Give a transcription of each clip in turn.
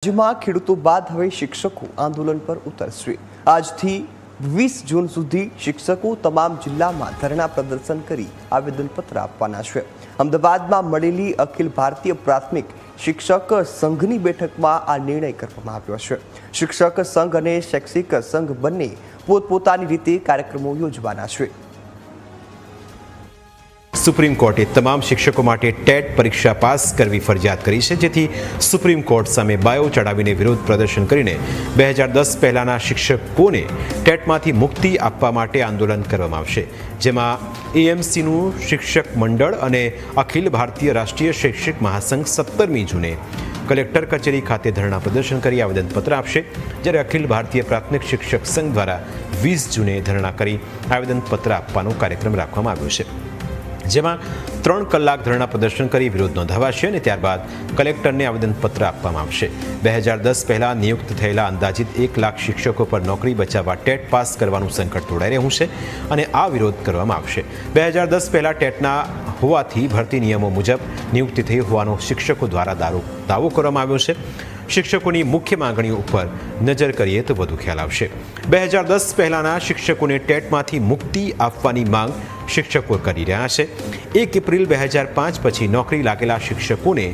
રાજ્યમાં ખેડૂતો બાદ હવે શિક્ષકો આંદોલન પર ઉતરશે। આજથી 20 જૂન સુધી શિક્ષકો તમામ જિલ્લામાં ધરણા પ્રદર્શન કરી આવેદનપત્ર આપવાના છે। અમદાવાદમાં મળેલી અખિલ ભારતીય પ્રાથમિક શિક્ષક સંઘની બેઠકમાં આ નિર્ણય કરવામાં આવ્યો છે। શિક્ષક સંઘ અને શૈક્ષિક સંઘ બંને પોતપોતાની રીતે કાર્યક્રમો યોજવાના છે। સુપ્રીમ કોર્ટે તમામ શિક્ષકો માટે ટેટ પરીક્ષા પાસ કરવી ફરજિયાત કરી છે, જેથી સુપ્રીમ કોર્ટ સામે બાયો ચડાવીને વિરોધ પ્રદર્શન કરીને 2010 પહેલાના શિક્ષકોને ટેટમાંથી મુક્તિ આપવા માટે આંદોલન કરવામાં આવશે, જેમાં એએમસીનું શિક્ષક મંડળ અને અખિલ ભારતીય રાષ્ટ્રીય શૈક્ષિક મહાસંઘ 17મી જૂને કલેક્ટર કચેરી ખાતે ધરણા પ્રદર્શન કરી આવેદનપત્ર આપશે, જ્યારે અખિલ ભારતીય પ્રાથમિક શિક્ષક સંઘ દ્વારા 20 જૂને ધરણા કરી આવેદનપત્ર આપવાનો કાર્યક્રમ રાખવામાં આવ્યો છે, જેમાં 3 કલાક ધરણા પ્રદર્શન કરી વિરોધ નોંધાવાશે અને ત્યારબાદ કલેક્ટરને આવેદનપત્ર આપવામાં આવશે। 2010 પહેલા નિયુક્ત થયેલા અંદાજિત 1 લાખ શિક્ષકો પર નોકરી બચાવવા ટેટ પાસ કરવાનું સંકટ તોડાઈ રહ્યું છે અને આ વિરોધ કરવામાં આવશે। 2010 પહેલા ટેટના હોવાથી ભરતી નિયમો મુજબ નિયુક્તિ થઈ હોવાનો શિક્ષકો દ્વારા દાવો કરવામાં આવ્યો છે। શિક્ષકોની મુખ્ય માંગણીઓ ઉપર નજર કરીએ તો વધુ ખ્યાલ આવશે। 2010 પહેલાના શિક્ષકોને ટેટમાંથી મુક્તિ આપવાની માંગ શિક્ષકો કરી રહ્યા છે। 1 એપ્રિલ 2005 પછી નોકરી લાગેલા શિક્ષકોને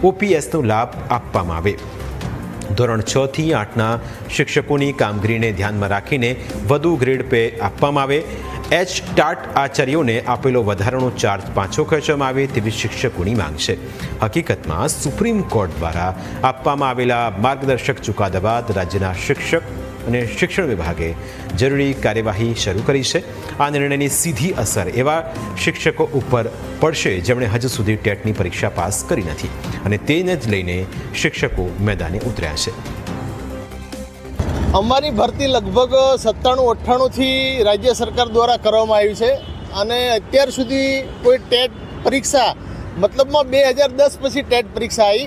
ઓપીએસનો લાભ આપવામાં આવે। ધોરણ 6 થી 8ના શિક્ષકોની કામગીરીને ધ્યાનમાં રાખીને વધુ ગ્રેડ પે આપવામાં આવે। ટાટ આચાર્યોને આપેલો વધારાનો ચાર્જ પાછો ખેંચવામાં આવે તેવી શિક્ષકોની માંગ છે। હકીકતમાં સુપ્રીમ કોર્ટ દ્વારા આપવામાં આવેલા માર્ગદર્શક ચુકાદા બાદ રાજ્યના શિક્ષક અને શિક્ષણ વિભાગે જરૂરી કાર્યવાહી શરૂ કરી છે। આ નિર્ણયની સીધી અસર એવા શિક્ષકો ઉપર પડશે જેમણે હજુ સુધી ટેટની પરીક્ષા પાસ કરી નથી અને તેને જ લઈને શિક્ષકો મેદાને ઉતર્યા છે। અમારી ભરતી લગભગ 97-98થી રાજ્ય સરકાર દ્વારા કરવામાં આવી છે અને અત્યાર સુધી કોઈ ટેટ પરીક્ષા મતલબમાં 2010 પછી ટેટ પરીક્ષા આવી।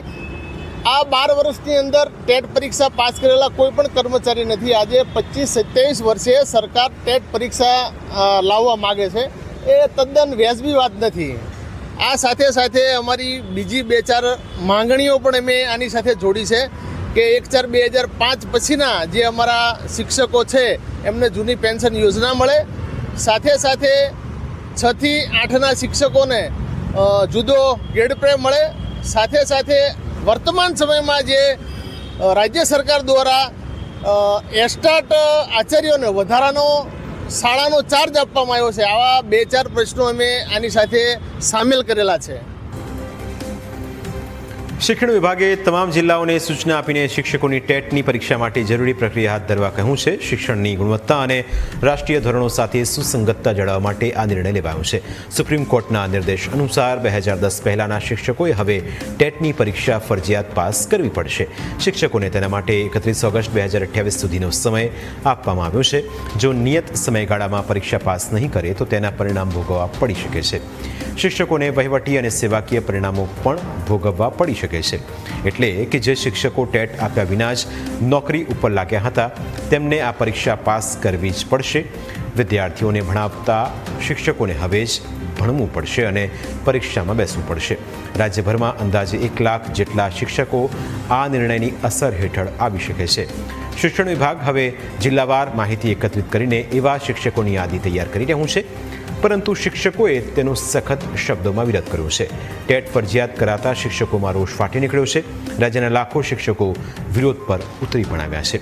આ 12 વર્ષની અંદર ટેટ પરીક્ષા પાસ કરેલા કોઈ પણ કર્મચારી નથી। આજે 25-27 વર્ષે સરકાર ટેટ પરીક્ષા લાવવા માગે છે, એ તદ્દન વ્યાજબી વાત નથી। આ સાથે સાથે અમારી બીજી 2-4 માંગણીઓ પણ અમે આની સાથે જોડી છે કે 1/4/2005 પછીના જે અમારા શિક્ષકો છે એમને જૂની પેન્શન યોજના મળે, સાથે સાથે 6 થી 8ના શિક્ષકોને જુદો ગ્રેડ પે મળે, સાથે સાથે વર્તમાન સમયમાં જે રાજ્ય સરકાર દ્વારા એસ્ટાટ આચાર્યોને વધારાનો શાળાનો ચાર્જ આપવામાં આવ્યો છે। આવા 2-4 પ્રશ્નો અમે આની સાથે સામેલ કરેલા છે। શિક્ષણ વિભાગે તમામ જિલ્લાઓને સૂચના આપીને શિક્ષકોની ટેટની પરીક્ષા માટે જરૂરી પ્રક્રિયા હાથ ધરવા કહ્યું છે। શિક્ષણની ગુણવત્તા અને રાષ્ટ્રીય ધોરણો સાથે સુસંગતતા જાળવવા માટે આ નિર્ણય લેવાયો છે। સુપ્રીમ કોર્ટના નિર્દેશ અનુસાર 2010 પહેલાના શિક્ષકોએ હવે ટેટની પરીક્ષા ફરજિયાત પાસ કરવી પડશે। શિક્ષકોને તેના માટે 31 ઓગસ્ટ 2028 સુધીનો સમય આપવામાં આવ્યો છે। જો નિયત સમયગાળામાં પરીક્ષા પાસ નહીં કરે તો તેના પરિણામ ભોગવવા પડી શકે છે। શિક્ષકોને વહીવટી અને સેવાકીય પરિણામો પણ ભોગવવા પડી શકે છે, એટલે કે જે શિક્ષકો ટેટ આપ્યા વિના જ નોકરી ઉપર લાગ્યા હતા તેમને આ પરીક્ષા પાસ કરવી જ પડશે। વિદ્યાર્થીઓને ભણાવતા શિક્ષકોને હવે જ ભણવું પડશે અને પરીક્ષામાં બેસવું પડશે। રાજ્યભરમાં અંદાજે 1 લાખ જેટલા શિક્ષકો આ નિર્ણયની અસર હેઠળ આવી શકે છે। શિક્ષણ વિભાગ હવે જિલ્લાવાર માહિતી એકત્રિત કરીને એવા શિક્ષકોની યાદી તૈયાર કરી રહ્યું છે, પરંતુ શિક્ષકોએ તેનો સખત શબ્દોમાં વિરોધ કર્યો છે। ટેટ ફરજિયાત કરાતા શિક્ષકોમાં રોષ ફાટી નીકળ્યો છે। રાજ્યના લાખો શિક્ષકો વિરોધ પર ઉતરી પણ આવ્યા છે।